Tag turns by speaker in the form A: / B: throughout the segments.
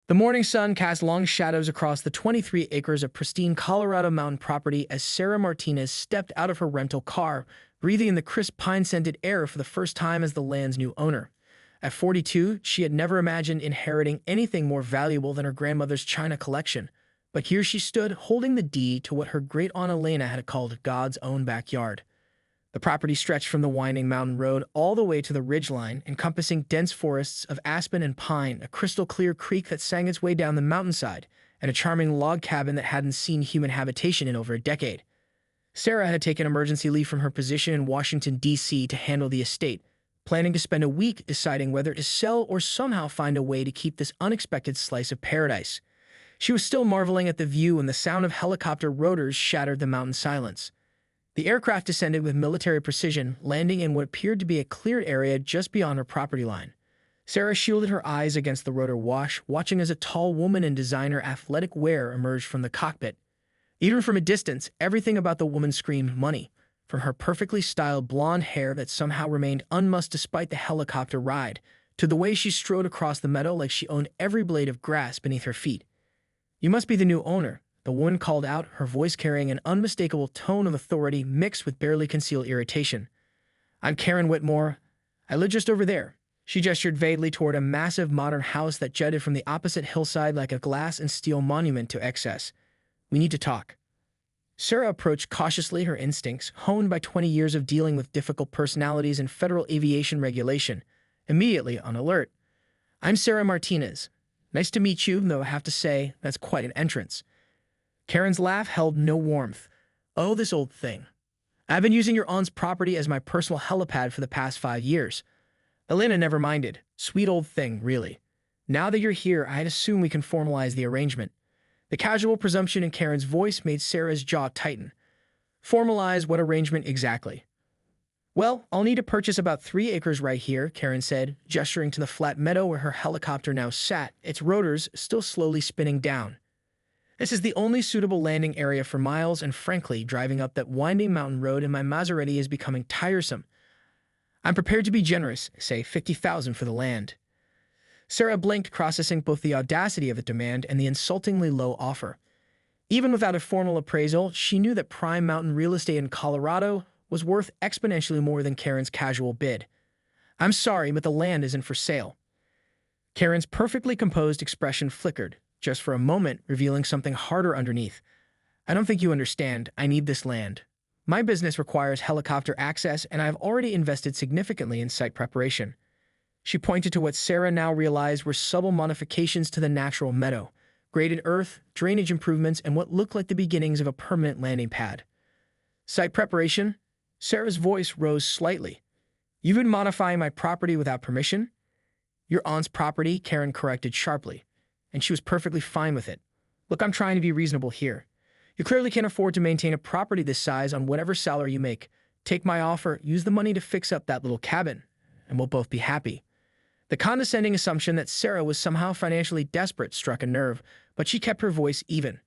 A: The morning sun cast long shadows across the 23 acres of pristine Colorado mountain property as Sarah Martinez stepped out of her rental car, breathing in the crisp pine-scented air for the first time as the land's new owner. At 42, she had never imagined inheriting anything more valuable than her grandmother's china collection. But here she stood, holding the deed to what her great-aunt Elena had called God's own backyard. The property stretched from the winding mountain road all the way to the ridgeline, encompassing dense forests of aspen and pine, a crystal-clear creek that sang its way down the mountainside, and a charming log cabin that hadn't seen human habitation in over a decade. Sarah had taken emergency leave from her position in Washington, D.C. to handle the estate, planning to spend a week deciding whether to sell or somehow find a way to keep this unexpected slice of paradise. She was still marveling at the view when the sound of helicopter rotors shattered the mountain silence. The aircraft descended with military precision, landing in what appeared to be a cleared area just beyond her property line. Sarah shielded her eyes against the rotor wash, watching as a tall woman in designer athletic wear emerged from the cockpit. Even from a distance, everything about the woman screamed money, from her perfectly styled blonde hair that somehow remained unmussed despite the helicopter ride, to the way she strode across the meadow like she owned every blade of grass beneath her feet. "You must be the new owner," the woman called out, her voice carrying an unmistakable tone of authority mixed with barely concealed irritation. "I'm Karen Whitmore. I live just over there." She gestured vaguely toward a massive modern house that jutted from the opposite hillside like a glass and steel monument to excess. "We need to talk." Sarah approached cautiously, her instincts, honed by 20 years of dealing with difficult personalities and federal aviation regulation, immediately on alert. "I'm Sarah Martinez. Nice to meet you, though I have to say, that's quite an entrance." Karen's laugh held no warmth. "Oh, this old thing. I've been using your aunt's property as my personal helipad for the past 5 years. Elena never minded. Sweet old thing, really. Now that you're here, I'd assume we can formalize the arrangement." The casual presumption in Karen's voice made Sarah's jaw tighten. "Formalize what arrangement exactly?" "Well, I'll need to purchase about 3 acres right here," Karen said, gesturing to the flat meadow where her helicopter now sat, its rotors still slowly spinning down. "This is the only suitable landing area for miles, and frankly, driving up that winding mountain road in my Maserati is becoming tiresome. I'm prepared to be generous, say $50,000 for the land." Sarah blinked, processing both the audacity of the demand and the insultingly low offer. Even without a formal appraisal, she knew that prime mountain real estate in Colorado was worth exponentially more than Karen's casual bid. "I'm sorry, but the land isn't for sale." Karen's perfectly composed expression flickered, just for a moment, revealing something harder underneath. "I don't think you understand. I need this land. My business requires helicopter access, and I've already invested significantly in site preparation." She pointed to what Sarah now realized were subtle modifications to the natural meadow, graded earth, drainage improvements, and what looked like the beginnings of a permanent landing pad. "Site preparation?" Sarah's voice rose slightly. "You've been modifying my property without permission?" "Your aunt's property," Karen corrected sharply, and she was perfectly fine with it. "Look, I'm trying to be reasonable here. You clearly can't afford to maintain a property this size on whatever salary you make. Take my offer, use the money to fix up that little cabin, and we'll both be happy." The condescending assumption that Sarah was somehow financially desperate struck a nerve, but she kept her voice even.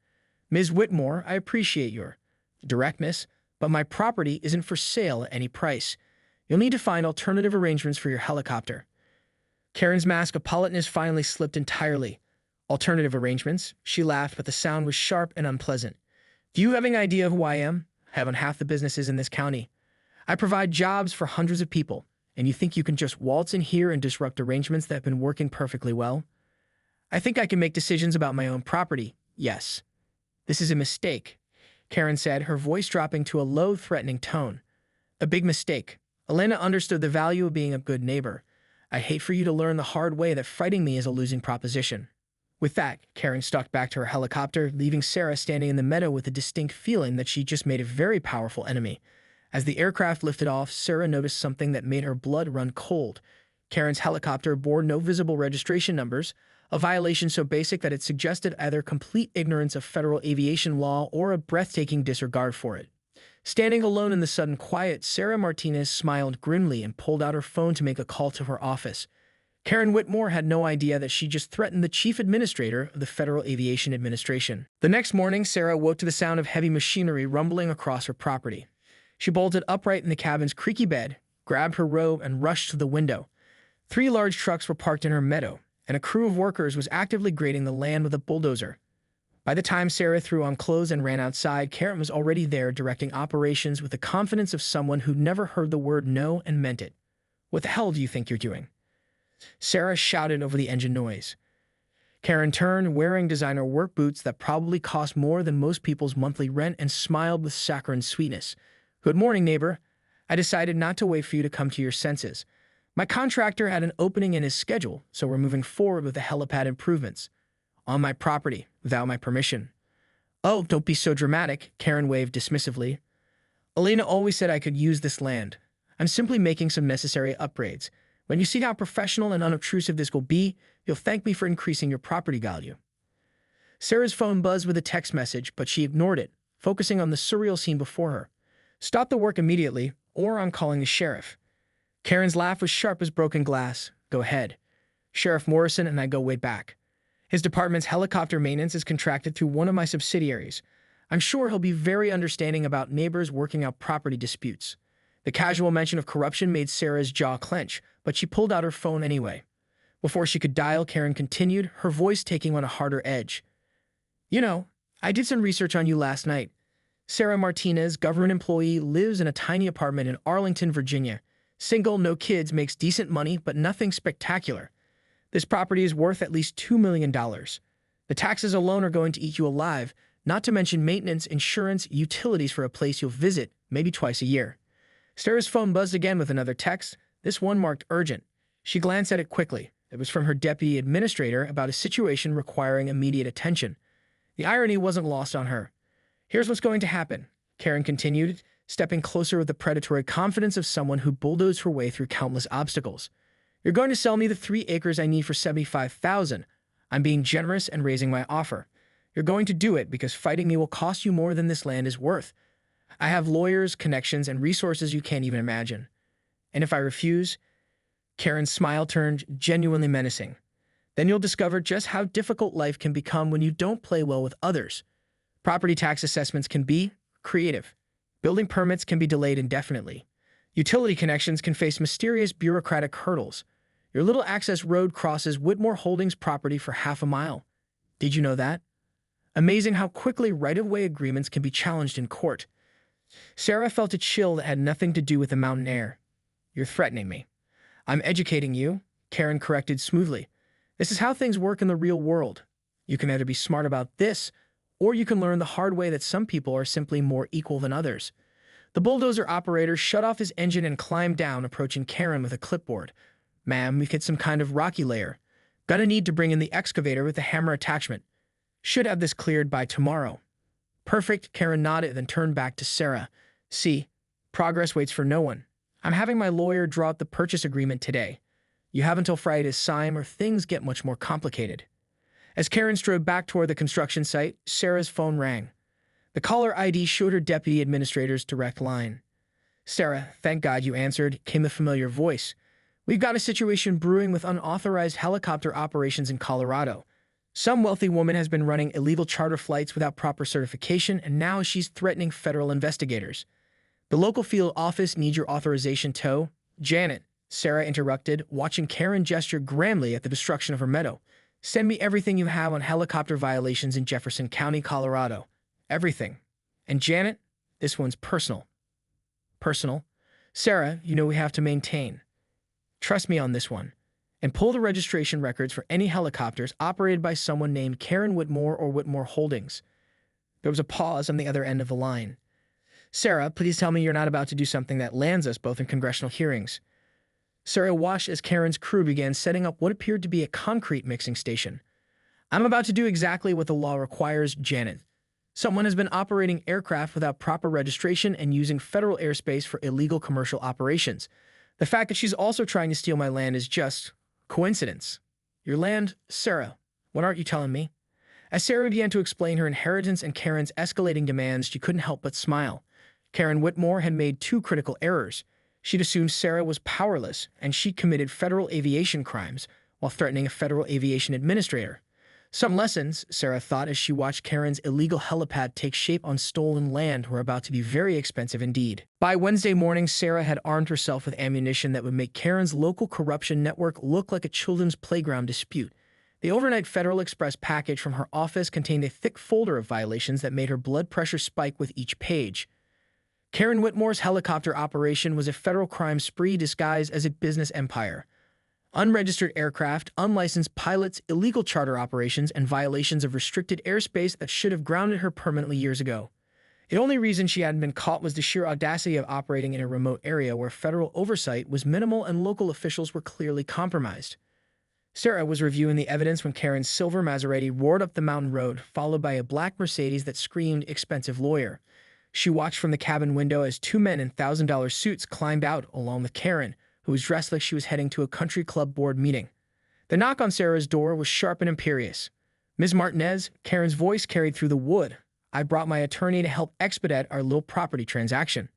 A: "Ms. Whitmore, I appreciate your directness, but my property isn't for sale at any price. You'll need to find alternative arrangements for your helicopter." Karen's mask of politeness finally slipped entirely. "Alternative arrangements?" She laughed, but the sound was sharp and unpleasant. "Do you have any idea who I am? I have on half the businesses in this county. I provide jobs for hundreds of people. And you think you can just waltz in here and disrupt arrangements that have been working perfectly well? I think I can make decisions about my own property, yes." "This is a mistake," Karen said, her voice dropping to a low, threatening tone. "A big mistake. Elena understood the value of being a good neighbor. I'd hate for you to learn the hard way that fighting me is a losing proposition." With that, Karen stalked back to her helicopter, leaving Sarah standing in the meadow with a distinct feeling that she just made a very powerful enemy. As the aircraft lifted off, Sarah noticed something that made her blood run cold. Karen's helicopter bore no visible registration numbers, a violation so basic that it suggested either complete ignorance of federal aviation law or a breathtaking disregard for it. Standing alone in the sudden quiet, Sarah Martinez smiled grimly and pulled out her phone to make a call to her office. Karen Whitmore had no idea that she just threatened the chief administrator of the Federal Aviation Administration. The next morning, Sarah woke to the sound of heavy machinery rumbling across her property. She bolted upright in the cabin's creaky bed, grabbed her robe, and rushed to the window. 3 large trucks were parked in her meadow, and a crew of workers was actively grading the land with a bulldozer. By the time Sarah threw on clothes and ran outside, Karen was already there directing operations with the confidence of someone who'd never heard the word no and meant it. "What the hell do you think you're doing?" Sarah shouted over the engine noise. Karen turned, wearing designer work boots that probably cost more than most people's monthly rent, and smiled with saccharine sweetness. "Good morning, neighbor. I decided not to wait for you to come to your senses. My contractor had an opening in his schedule, so we're moving forward with the helipad improvements. On my property, without my permission." "Oh, don't be so dramatic," Karen waved dismissively. "Elena always said I could use this land. I'm simply making some necessary upgrades. When you see how professional and unobtrusive this will be, you'll thank me for increasing your property value." Sarah's phone buzzed with a text message, but she ignored it, focusing on the surreal scene before her. "Stop the work immediately, or I'm calling the sheriff." Karen's laugh was sharp as broken glass. "Go ahead. Sheriff Morrison and I go way back. His department's helicopter maintenance is contracted through one of my subsidiaries. I'm sure he'll be very understanding about neighbors working out property disputes." The casual mention of corruption made Sarah's jaw clench, but she pulled out her phone anyway. Before she could dial, Karen continued, her voice taking on a harder edge. "You know, I did some research on you last night. Sarah Martinez, government employee, lives in a tiny apartment in Arlington, Virginia. Single, no kids, makes decent money, but nothing spectacular. This property is worth at least $2 million. The taxes alone are going to eat you alive, not to mention maintenance, insurance, utilities for a place you'll visit maybe twice a year." Sarah's phone buzzed again with another text, this one marked urgent. She glanced at it quickly. It was from her deputy administrator about a situation requiring immediate attention. The irony wasn't lost on her. "Here's what's going to happen," Karen continued, stepping closer with the predatory confidence of someone who bulldozed her way through countless obstacles. "You're going to sell me the 3 acres I need for $75,000. I'm being generous and raising my offer. You're going to do it because fighting me will cost you more than this land is worth. I have lawyers, connections, and resources you can't even imagine. And if I refuse," Karen's smile turned genuinely menacing, "then you'll discover just how difficult life can become when you don't play well with others. Property tax assessments can be creative. Building permits can be delayed indefinitely. Utility connections can face mysterious bureaucratic hurdles. Your little access road crosses Whitmore Holdings property for half a mile. Did you know that? Amazing how quickly right-of-way agreements can be challenged in court." Sarah felt a chill that had nothing to do with the mountain air. "You're threatening me." "I'm educating you," Karen corrected smoothly. "This is how things work in the real world. You can either be smart about this, or you can learn the hard way that some people are simply more equal than others." The bulldozer operator shut off his engine and climbed down, approaching Karen with a clipboard. "Ma'am, we've hit some kind of rocky layer. Gonna need to bring in the excavator with the hammer attachment. Should have this cleared by tomorrow." "Perfect," Karen nodded, then turned back to Sarah. "See, progress waits for no one. I'm having my lawyer draw up the purchase agreement today. You have until Friday to sign, or things get much more complicated." As Karen strode back toward the construction site, Sarah's phone rang. The caller ID showed her deputy administrator's direct line. "Sarah, thank God you answered," came the familiar voice. "We've got a situation brewing with unauthorized helicopter operations in Colorado. Some wealthy woman has been running illegal charter flights without proper certification, and now she's threatening federal investigators. The local field office needs your authorization to—" "Janet," Sarah interrupted, watching Karen gesture grandly at the destruction of her meadow. "Send me everything you have on helicopter violations in Jefferson County, Colorado. Everything. And Janet, this one's personal." "Personal?" "Sarah, you know we have to maintain. Trust me on this one. And pull the registration records for any helicopters operated by someone named Karen Whitmore or Whitmore Holdings." There was a pause on the other end of the line. "Sarah, please tell me you're not about to do something that lands us both in congressional hearings." Sarah watched as Karen's crew began setting up what appeared to be a concrete mixing station. "I'm about to do exactly what the law requires, Janet. Someone has been operating aircraft without proper registration and using federal airspace for illegal commercial operations. The fact that she's also trying to steal my land is just coincidence." "Your land, Sarah? What aren't you telling me?" As Sarah began to explain her inheritance and Karen's escalating demands, she couldn't help but smile. Karen Whitmore had made 2 critical errors. She'd assumed Sarah was powerless, and she committed federal aviation crimes while threatening a federal aviation administrator. Some lessons, Sarah thought as she watched Karen's illegal helipad take shape on stolen land, were about to be very expensive indeed. By Wednesday morning, Sarah had armed herself with ammunition that would make Karen's local corruption network look like a children's playground dispute. The overnight Federal Express package from her office contained a thick folder of violations that made her blood pressure spike with each page. Karen Whitmore's helicopter operation was a federal crime spree disguised as a business empire. Unregistered aircraft, unlicensed pilots, illegal charter operations, and violations of restricted airspace that should have grounded her permanently years ago. The only reason she hadn't been caught was the sheer audacity of operating in a remote area where federal oversight was minimal and local officials were clearly compromised. Sarah was reviewing the evidence when Karen's silver Maserati roared up the mountain road, followed by a black Mercedes that screamed "expensive lawyer." She watched from the cabin window as two men in $1,000 suits climbed out along with Karen, who was dressed like she was heading to a country club board meeting. The knock on Sarah's door was sharp and imperious. "Ms. Martinez," Karen's voice carried through the wood. "I brought my attorney to help expedite our little property transaction."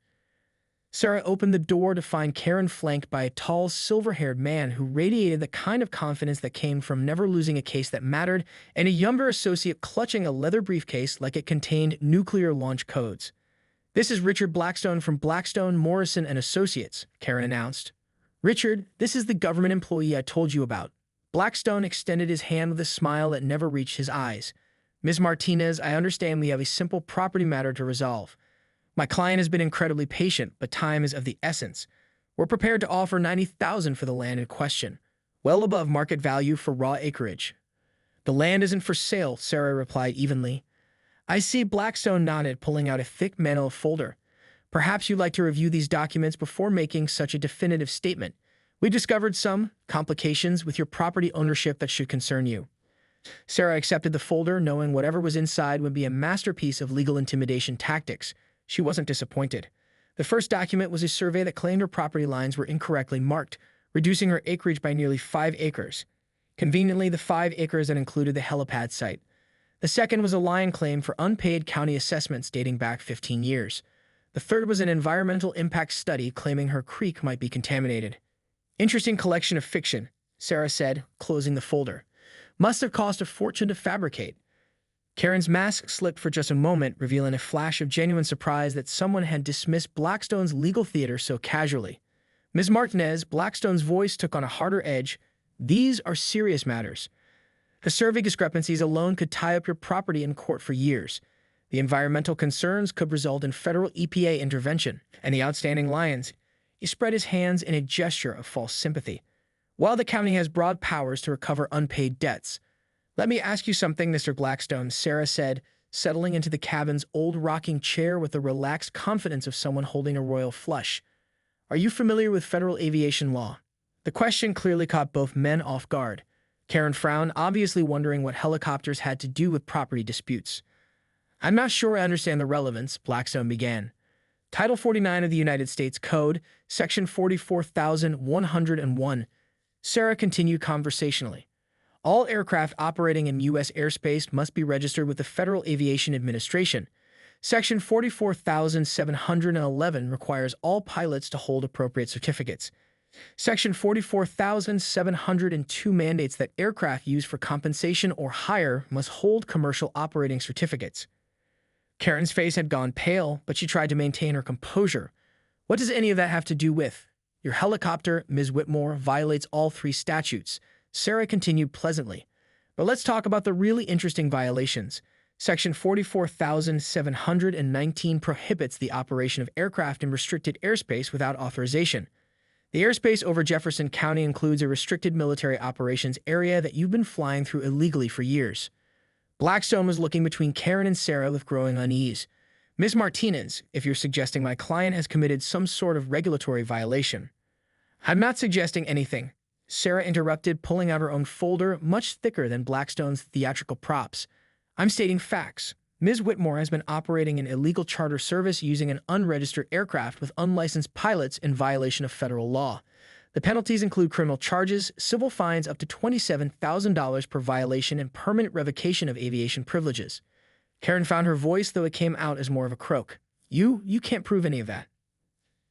A: Sarah opened the door to find Karen flanked by a tall, silver-haired man who radiated the kind of confidence that came from never losing a case that mattered, and a younger associate clutching a leather briefcase like it contained nuclear launch codes. "This is Richard Blackstone from Blackstone, Morrison & Associates," Karen announced. "Richard, this is the government employee I told you about." Blackstone extended his hand with a smile that never reached his eyes. "Ms. Martinez, I understand we have a simple property matter to resolve. My client has been incredibly patient, but time is of the essence. We're prepared to offer $90,000 for the land in question, well above market value for raw acreage." "The land isn't for sale," Sarah replied evenly. "I see." Blackstone nodded, pulling out a thick manila folder. "Perhaps you'd like to review these documents before making such a definitive statement. We discovered some complications with your property ownership that should concern you." Sarah accepted the folder, knowing whatever was inside would be a masterpiece of legal intimidation tactics. She wasn't disappointed. The first document was a survey that claimed her property lines were incorrectly marked, reducing her acreage by nearly 5 acres. Conveniently, the 5 acres that included the helipad site. The second was a line claim for unpaid county assessments dating back 15 years. The third was an environmental impact study claiming her creek might be contaminated. "Interesting collection of fiction," Sarah said, closing the folder. "Must have cost a fortune to fabricate." Karen's mask slipped for just a moment, revealing a flash of genuine surprise that someone had dismissed Blackstone's legal theater so casually. "Ms. Martinez," Blackstone's voice took on a harder edge, "these are serious matters. The survey discrepancies alone could tie up your property in court for years. The environmental concerns could result in federal EPA intervention, and the outstanding liens." He spread his hands in a gesture of false sympathy. "While the county has broad powers to recover unpaid debts." "Let me ask you something, Mr. Blackstone," Sarah said, settling into the cabin's old rocking chair with the relaxed confidence of someone holding a royal flush. "Are you familiar with federal aviation law?" The question clearly caught both men off guard. Karen frowned, obviously wondering what helicopters had to do with property disputes. "I'm not sure I understand the relevance," Blackstone began. "Title 49 of the United States Code, Section 44,101. Sarah continued conversationally. "All aircraft operating in U.S. airspace must be registered with the Federal Aviation Administration. Section 44,711 requires all pilots to hold appropriate certificates. Section 44,702 mandates that aircraft used for compensation or hire must hold commercial operating certificates." Karen's face had gone pale, but she tried to maintain her composure. "What does any of that have to do with? Your helicopter, Ms. Whitmore, violates all 3 statutes." Sarah continued pleasantly. "But let's talk about the really interesting violations. Section 44,719 prohibits the operation of aircraft in restricted airspace without authorization. The airspace over Jefferson County includes a restricted military operations area that you've been flying through illegally for years." Blackstone was looking between Karen and Sarah with growing unease. "Ms. Martinez, if you're suggesting my client has committed some sort of regulatory violation." "I'm not suggesting anything," Sarah interrupted, pulling out her own folder, much thicker than Blackstone's theatrical props. "I'm stating facts. Ms. Whitmore has been operating an illegal charter service using an unregistered aircraft with unlicensed pilots in violation of federal law. The penalties include criminal charges, civil fines up to $27,000 per violation, and permanent revocation of aviation privileges." Karen found her voice, though it came out as more of a croak. You can't prove any of that."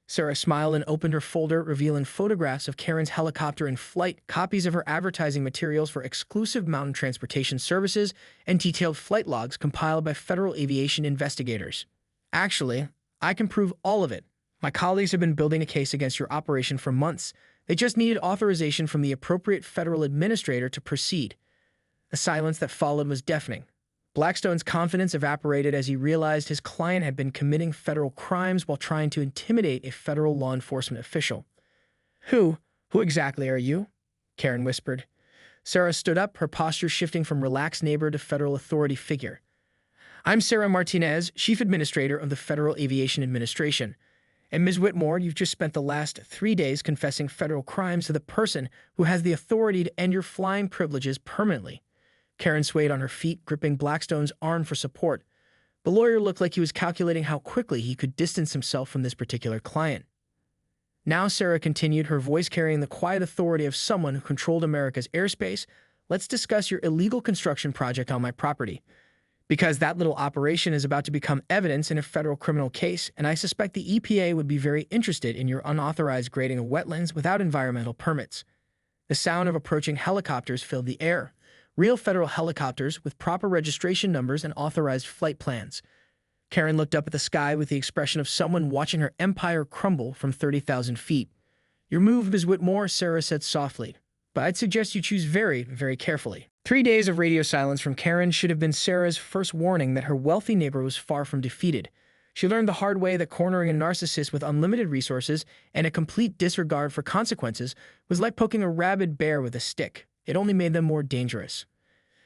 A: Sarah smiled and opened her folder, revealing photographs of Karen's helicopter in flight, copies of her advertising materials for exclusive mountain transportation services, and detailed flight logs compiled by federal aviation investigators. Actually, I can prove all of it. My colleagues have been building a case against your operation for months. They just needed authorization from the appropriate federal administrator to proceed. The silence that followed was deafening. Blackstone's confidence evaporated as he realized his client had been committing federal crimes while trying to intimidate a federal law enforcement official. Who exactly are you?" Karen whispered. Sarah stood up, her posture shifting from relaxed neighbor to federal authority figure. "I'm Sarah Martinez, Chief Administrator of the Federal Aviation Administration. And Ms. Whitmore, you've just spent the last 3 days confessing federal crimes to the person who has the authority to end your flying privileges permanently." Karen swayed on her feet, gripping Blackstone's arm for support. The lawyer looked like he was calculating how quickly he could distance himself from this particular client. "Now," Sarah continued, her voice carrying the quiet authority of someone who controlled America's airspace, "let's discuss your illegal construction project on my property. Because that little operation is about to become evidence in a federal criminal case, and I suspect the EPA would be very interested in your unauthorized grading of wetlands without environmental permits." The sound of approaching helicopters filled the air. Real federal helicopters with proper registration numbers and authorized flight plans. Karen looked up at the sky with the expression of someone watching her empire crumble from 30,000 feet. "Your move, Ms. Whitmore," Sarah said softly, "but I'd suggest you choose very, very carefully." 3 days of radio silence from Karen should have been Sarah's first warning that her wealthy neighbor was far from defeated. She learned the hard way that cornering a narcissist with unlimited resources and a complete disregard for consequences was like poking a rabid bear with a stick. It only made them more dangerous.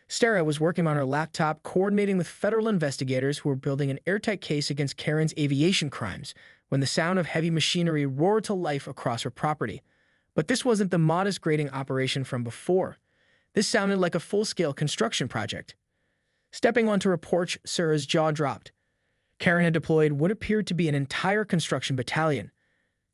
A: Sarah was working on her laptop, coordinating with federal investigators who were building an airtight case against Karen's aviation crimes, when the sound of heavy machinery roared to life across her property. But this wasn't the modest grading operation from before. This sounded like a full-scale construction project. Stepping onto her porch, Sarah's jaw dropped. Karen had deployed what appeared to be an entire construction battalion.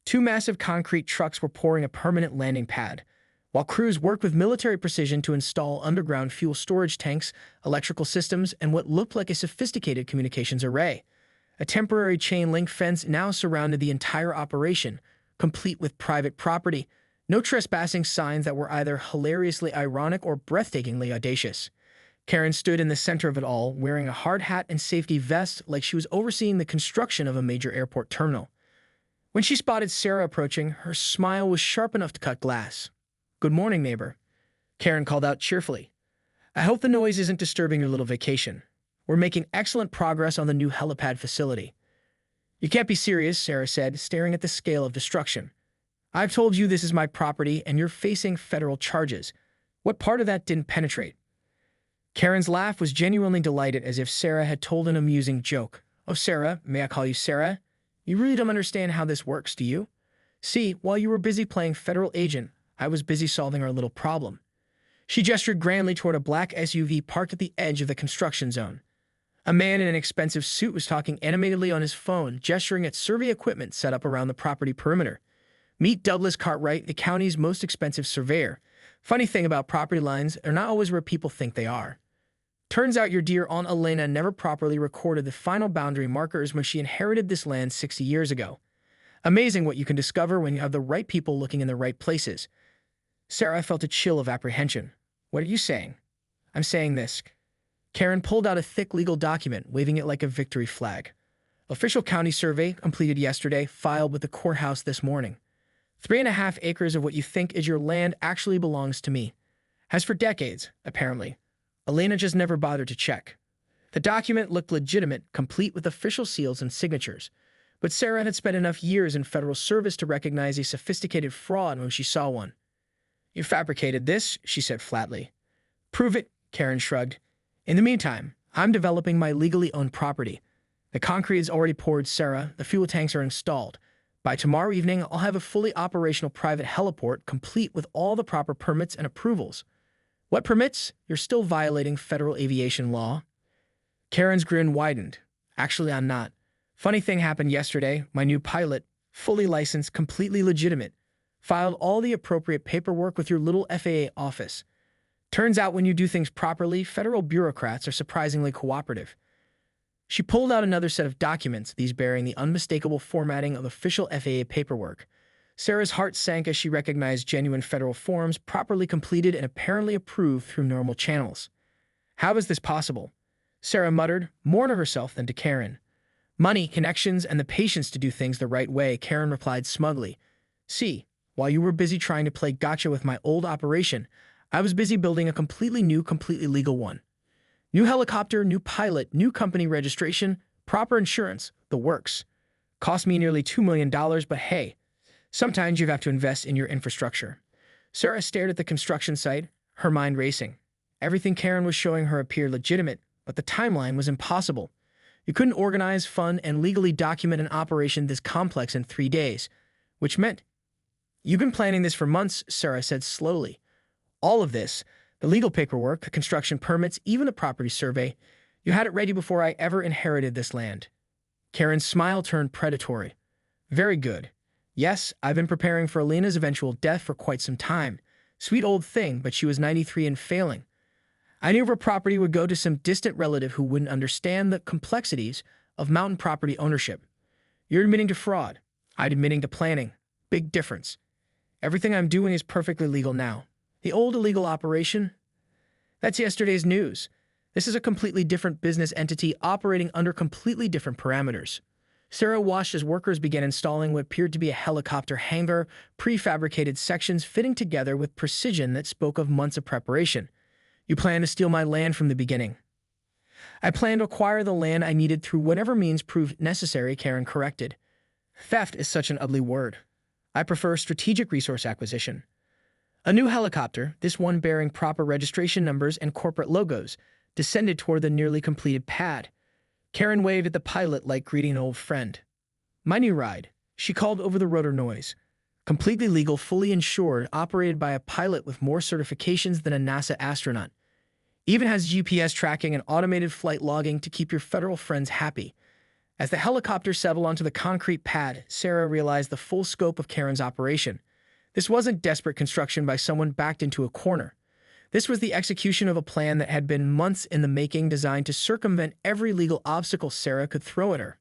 A: 2 massive concrete trucks were pouring a permanent landing pad, while crews worked with military precision to install underground fuel storage tanks, electrical systems, and what looked like a sophisticated communications array. A temporary chain-link fence now surrounded the entire operation, complete with private property, no trespassing signs that were either hilariously ironic or breathtakingly audacious. Karen stood in the center of it all, wearing a hard hat and safety vest like she was overseeing the construction of a major airport terminal. When she spotted Sarah approaching, her smile was sharp enough to cut glass. "Good morning, neighbor," Karen called out cheerfully. "I hope the noise isn't disturbing your little vacation. We're making excellent progress on the new helipad facility." "You can't be serious," Sarah said, staring at the scale of destruction. "I've told you this is my property, and you're facing federal charges. What part of that didn't penetrate?" Karen's laugh was genuinely delighted, as if Sarah had told an amusing joke. "Oh, Sarah, may I call you Sarah? You really don't understand how this works, do you? See, while you were busy playing federal agent, I was busy solving our little problem." She gestured grandly toward a black SUV parked at the edge of the construction zone. A man in an expensive suit was talking animatedly on his phone, gesturing at survey equipment set up around the property perimeter. Meet Douglas Cartwright, the county's most expensive surveyor. Funny thing about property lines, they're not always where people think they are. Turns out your dear Aunt Elena never properly recorded the final boundary markers when she inherited this land 60 years ago. Amazing what you can discover when you have the right people looking in the right places. Sarah felt a chill of apprehension. "What are you saying?" "I'm saying this." Karen pulled out a thick legal document, waving it like a victory flag. "Official county survey completed yesterday, filed with the courthouse this morning. 3.5 acres of what you think is your land actually belongs to me. Has for decades, apparently. Elena just never bothered to check." The document looked legitimate, complete with official seals and signatures. But Sarah had spent enough years in federal service to recognize a sophisticated fraud when she saw one. "You fabricated this," she said flatly. "Prove it," Karen shrugged. "In the meantime, I'm developing my legally owned property. The concrete is already poured, Sarah. The fuel tanks are installed. By tomorrow evening, I'll have a fully operational private heliport complete with all the proper permits and approvals." "What permits? You're still violating federal aviation law." Karen's grin widened. "Actually, I'm not. Funny thing happened yesterday. My new pilot, fully licensed, completely legitimate, filed all the appropriate paperwork with your little FAA office. Turns out when you do things properly, federal bureaucrats are surprisingly cooperative." She pulled out another set of documents, these bearing the unmistakable formatting of official FAA paperwork. Sarah's heart sank as she recognized genuine federal forms, properly completed and apparently approved through normal channels. How is this possible? Sarah muttered, more to herself than to Karen. Money, connections, and the patience to do things the right way, Karen replied smugly. See, while you were busy trying to play gotcha with my old operation, I was busy building a completely new, completely legal one. New helicopter, new pilot, new company registration, proper insurance, the works. Cost me nearly $2 million, but hey, sometimes you have to invest in your infrastructure. Sarah stared at the construction site, her mind racing. Everything Karen was showing her appeared legitimate, but the timeline was impossible. You couldn't organize, fund, and legally document an operation this complex in 3 days, which meant, "You've been planning this for months," Sarah said slowly. "All of this, the legal paperwork, the construction permits, even the property survey, you had it ready before I ever inherited this land." Karen's smile turned predatory. "Very good. Yes, I've been preparing for Elena's eventual death for quite some time. Sweet old thing, but she was 93 and failing. I knew her property would go to some distant relative who wouldn't understand the complexities of mountain property ownership. You're admitting to fraud. I'm admitting to planning. Big difference. Everything I'm doing is perfectly legal now. The old illegal operation? That's yesterday's news. This is a completely different business entity operating under completely different parameters." Sarah watched as workers began installing what appeared to be a helicopter hangar, prefabricated sections fitting together with precision that spoke of months of preparation. "You plan to steal my land from the beginning." "I plan to acquire the land I needed through whatever means proved necessary," Karen corrected. "Theft is such an ugly word. I prefer strategic resource acquisition." A new helicopter, this one bearing proper registration numbers and corporate logos, descended toward the nearly completed pad. Karen waved at the pilot like greeting an old friend. "My new ride," she called over the rotor noise. "Completely legal, fully insured, operated by a pilot with more certifications than a NASA astronaut. Even has GPS tracking and automated flight logging to keep your federal friends happy." As the helicopter settled onto the concrete pad, Sarah realized the full scope of Karen's operation. This wasn't desperate construction by someone backed into a corner. This was the execution of a plan that had been months in the making, designed to circumvent every legal obstacle Sarah could throw at her.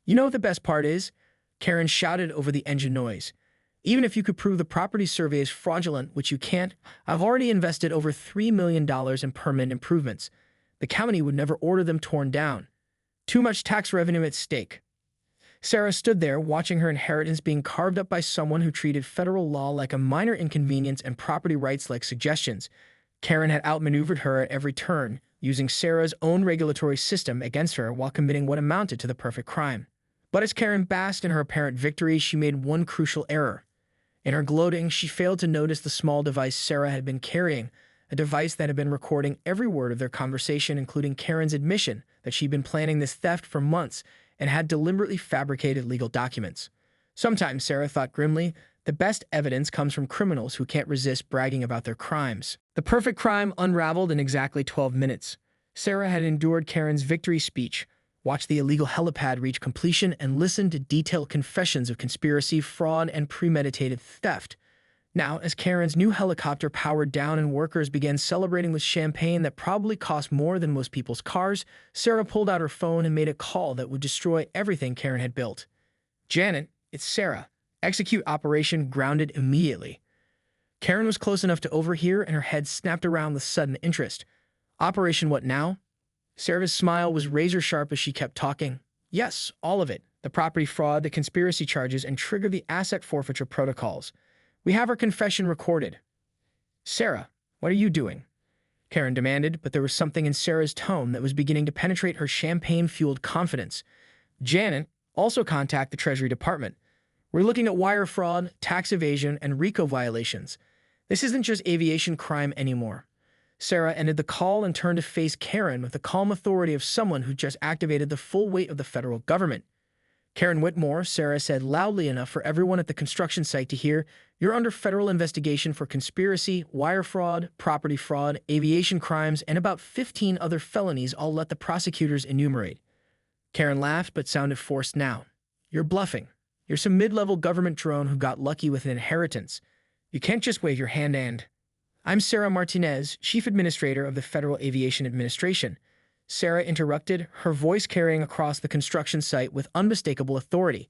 A: "You know what the best part is?" Karen shouted over the engine noise. "Even if you could prove the property survey is fraudulent, which you can't, I've already invested over $3 million in permanent improvements. The county would never order them torn down. Too much tax revenue at stake." Sarah stood there, watching her inheritance being carved up by someone who treated federal law like a minor inconvenience and property rights like suggestions. Karen had outmaneuvered her at every turn, using Sarah's own regulatory system against her while committing what amounted to the perfect crime. But as Karen basked in her apparent victory, she made one crucial error. In her gloating, she failed to notice the small device Sarah had been carrying, a device that had been recording every word of their conversation, including Karen's admission that she'd been planning this theft for months and had deliberately fabricated legal documents. Sometimes, Sarah thought grimly, the best evidence comes from criminals who can't resist bragging about their crimes. The perfect crime unraveled in exactly 12 minutes. Sarah had endured Karen's victory speech, watched the illegal helipad reach completion, and listened to detailed confessions of conspiracy, fraud, and premeditated theft. Now, as Karen's new helicopter powered down and workers began celebrating with champagne that probably cost more than most people's cars, Sarah pulled out her phone and made a call that would destroy everything Karen had built. "Janet, it's Sarah. Execute operation grounded immediately." Karen was close enough to overhear, and her head snapped around with sudden interest. "Operation what now?" Sarah's smile was razor-sharp as she kept talking. "Yes, all of it. The property fraud, the conspiracy charges, and trigger the asset forfeiture protocols. We have our confession recorded." "Sarah, what are you doing?" Karen demanded, but there was something in Sarah's tone that was beginning to penetrate her champagne-fueled confidence. "Janet, also contact the Treasury Department. We're looking at wire fraud, tax evasion, and RICO violations. This isn't just aviation crime anymore." Sarah ended the call and turned to face Karen with the calm authority of someone who just activated the full weight of the federal government. "Karen Whitmore," Sarah said loudly enough for everyone at the construction site to hear, "you're under federal investigation for conspiracy, wire fraud, property fraud, aviation crimes, and about 15 other felonies I'll let the prosecutors enumerate." Karen laughed but sounded forced now. "You're bluffing. You're some mid-level government drone who got lucky with an inheritance. You can't just wave your hand and—" "I'm Sarah Martinez, Chief Administrator of the Federal Aviation Administration. Sarah interrupted, her voice carrying across the construction site with unmistakable authority.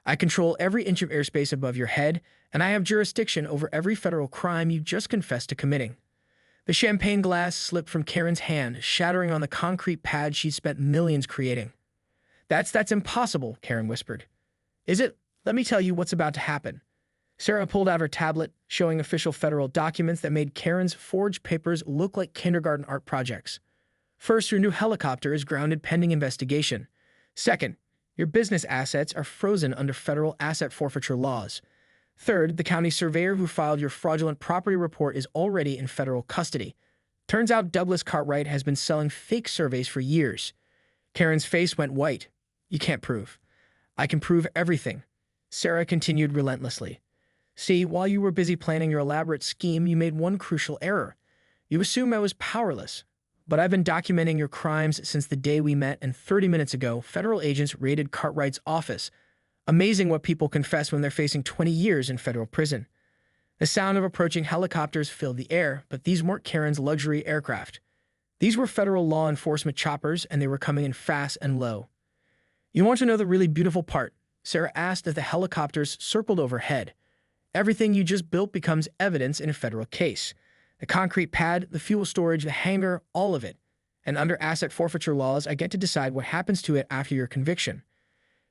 A: I control every inch of airspace above your head, and I have jurisdiction over every federal crime you just confessed to committing. The champagne glass slipped from Karen's hand, shattering on the concrete pad she'd spent millions creating. That's impossible, Karen whispered. Is it? Let me tell you what's about to happen. Sarah pulled out her tablet, showing official federal documents that made Karen's forged papers look like kindergarten art projects. First, your new helicopter is grounded pending investigation. Second, your business assets are frozen under federal asset forfeiture laws. Third, the county surveyor who filed your fraudulent property report is already in federal custody. Turns out Douglas Cartwright has been selling fake surveys for years. Karen's face went white. You can't prove. I can prove everything. Sarah continued relentlessly. See, while you were busy planning your elaborate scheme, you made one crucial error. You assumed I was powerless. But I've been documenting your crimes since the day we met, and 30 minutes ago, federal agents raided Cartwright's office. Amazing what people confess when they're facing 20 years in federal prison. The sound of approaching helicopters filled the air, but these weren't Karen's luxury aircraft. These were federal law enforcement choppers, and they were coming in fast and low. You want to know the really beautiful part? Sarah asked as the helicopters circled overhead. Everything you just built becomes evidence in a federal case. The concrete pad, the fuel storage, the hangar, all of it. And under asset forfeiture laws, I get to decide what happens to it after your conviction.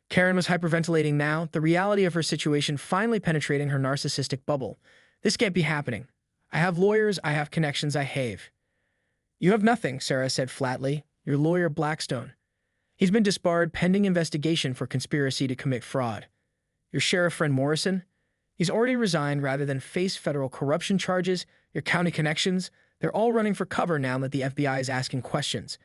A: Karen was hyperventilating now, the reality of her situation finally penetrating her narcissistic bubble. This can't be happening. I have lawyers, I have connections, I have. You have nothing, Sarah said flatly. Your lawyer, Blackstone. He's been disbarred pending investigation for conspiracy to commit fraud. Your sheriff friend Morrison? He's already resigned rather than face federal corruption charges. Your county connections? They're all running for cover now that the FBI is asking questions.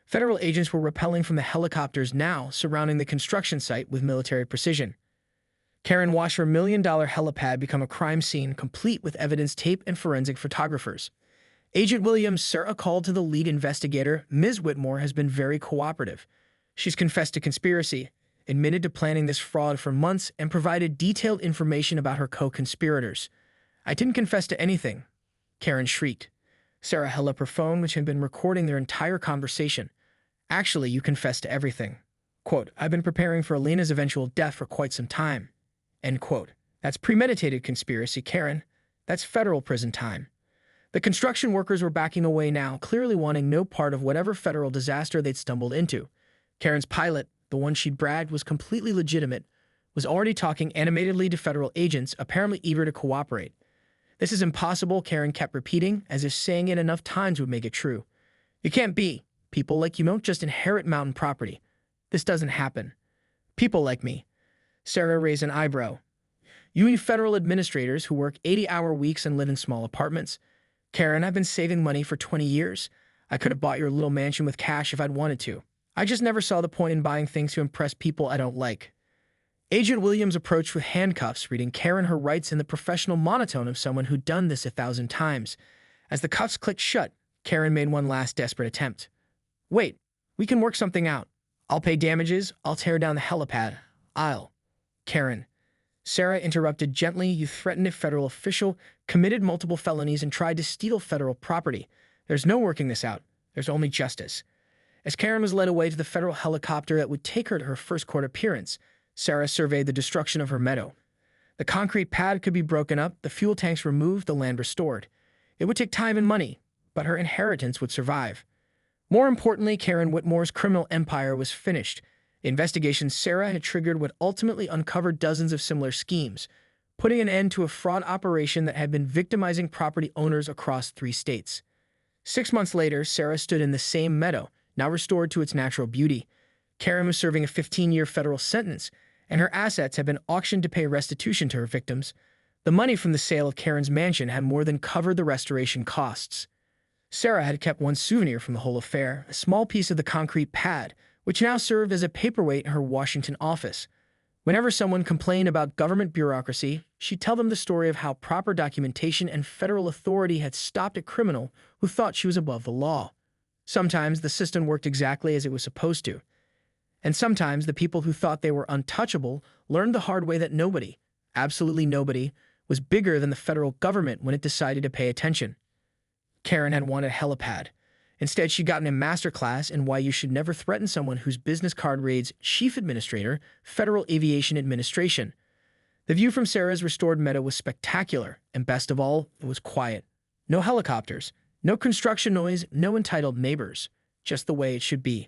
A: Federal agents were rappelling from the helicopters now, surrounding the construction site with military precision. Karen watched her $1 million helipad become a crime scene, complete with evidence tape and forensic photographers. Agent Williams, Sarah called to the lead investigator. Ms. Whitmore has been very cooperative. She's confessed to conspiracy, admitted to planning this fraud for months, and provided detailed information about her co-conspirators. I didn't confess to anything, Karen shrieked. Sarah held up her phone, which had been recording their entire conversation. Actually, you confessed to everything. Quote, I've been preparing for Elena's eventual death for quite some time. End quote. That's premeditated conspiracy, Karen. That's federal prison time. The construction workers were backing away now, clearly wanting no part of whatever federal disaster they'd stumbled into. Karen's pilot, the one she'd bragged was completely legitimate, was already talking animatedly to federal agents, apparently eager to cooperate. This is impossible, Karen kept repeating, as if saying it enough times would make it true. You can't be. People like you don't just inherit mountain property. This doesn't happen. People like me. Sarah raised an eyebrow. You mean federal administrators who work 80-hour weeks and live in small apartments? Karen, I've been saving money for 20 years. I could have bought your little mansion with cash if I'd wanted to. I just never saw the point in buying things to impress people I don't like. Agent Williams approached with handcuffs, reading Karen her rights in the professional monotone of someone who'd done this 1,000 times. As the cuffs clicked shut, Karen made one last desperate attempt. Wait, we can work something out. I'll pay damages, I'll tear down the helipad. Karen. Sarah interrupted gently. You threatened a federal official, committed multiple felonies, and tried to steal federal property. There's no working this out. There's only justice. As Karen was led away to the federal helicopter that would take her to her first court appearance, Sarah surveyed the destruction of her meadow. The concrete pad could be broken up, the fuel tanks removed, the land restored. It would take time and money, but her inheritance would survive. More importantly, Karen Whitmore's criminal empire was finished. The investigation Sarah had triggered would ultimately uncover dozens of similar schemes, putting an end to a fraud operation that had been victimizing property owners across 3 states. 6 months later, Sarah stood in the same meadow, now restored to its natural beauty. Karen was serving a 15-year federal sentence, and her assets had been auctioned to pay restitution to her victims. The money from the sale of Karen's mansion had more than covered the restoration costs. Sarah had kept one souvenir from the whole affair, a small piece of the concrete pad, which now served as a paperweight in her Washington office. Whenever someone complained about government bureaucracy, she'd tell them the story of how proper documentation and federal authority had stopped a criminal who thought she was above the law. Sometimes the system worked exactly as it was supposed to. And sometimes the people who thought they were untouchable learned the hard way that nobody, absolutely nobody, was bigger than the federal government when it decided to pay attention. Karen had wanted a helipad. Instead, she got in a masterclass in why you should never threaten someone whose business card reads Chief Administrator, Federal Aviation Administration. The view from Sarah's restored meadow was spectacular, and best of all, it was quiet. No helicopters, no construction noise, no entitled neighbors. Just the way it should be.